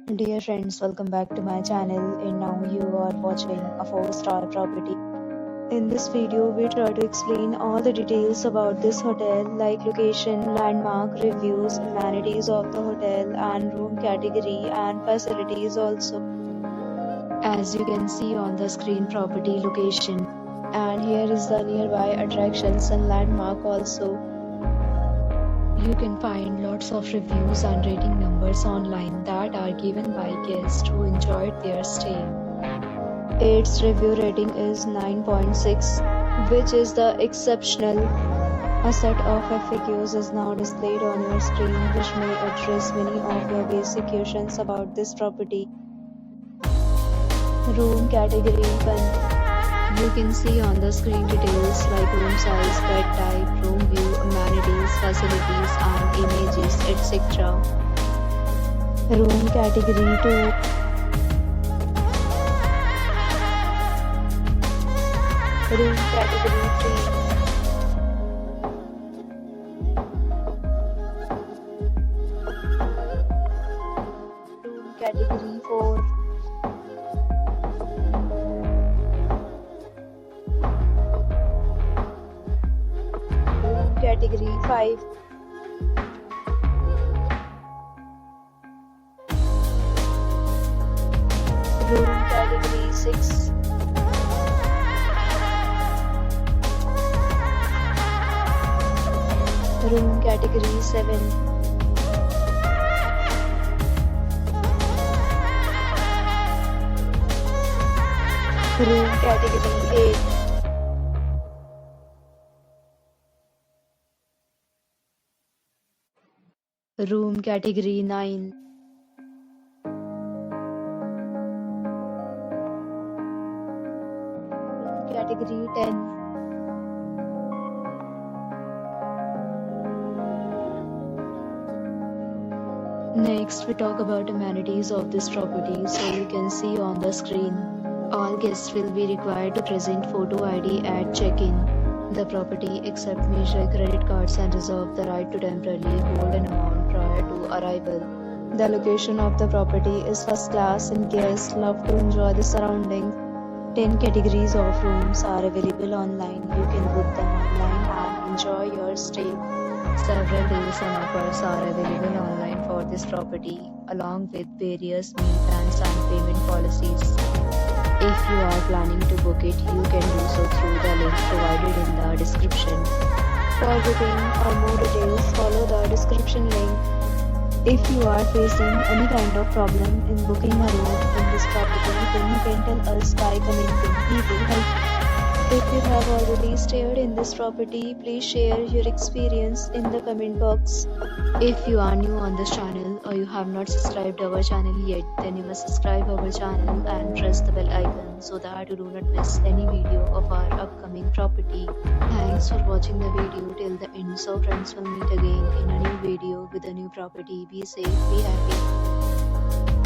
Dear friends, welcome back to my channel, and now you are watching a 4-star property. In this video, we try to explain all the details about this hotel like location, landmark, reviews, amenities of the hotel and room category and facilities also. As you can see on the screen, property location, and here is the nearby attractions and landmark also. You can find lots of reviews and rating numbers online that are given by guests who enjoyed their stay. Its review rating is 9.6, which is the exceptional. A set of FAQs is now displayed on your screen, which may address many of your basic questions about this property. Room category 1. You can see on the screen details like room size, bed type, room view, amenities, facilities and images, etc. Room category 2. Room category 3. Room category 4. Room category 5. Room category 6. Room category 7. Room category 8. Room category 9. Room category 10. Next, we talk about amenities of this property. So you can see on the screen, all guests will be required to present photo ID at check-in. The property accepts major credit cards and reserves the right to temporarily hold an amount prior to arrival. The location of the property is first class and guests love to enjoy the surroundings. 10 categories of rooms are available online. You can book them online and enjoy your stay. Several deals and offers are available online for this property, along with various meal plans and payment policies. If you are planning to book it, you can do so through the link provided in the description. For booking or more details, follow the description link. If you are facing any kind of problem in booking a room in this property, then you can tell us by commenting. We will help. If you have already stayed in this property, please share your experience in the comment box. If you are new on this channel or you have not subscribed our channel yet, then you must subscribe our channel and press the bell icon so that you do not miss any video of our upcoming property. Thanks for watching the video till the end. So friends, will meet again in a new video with a new property. Be safe, be happy.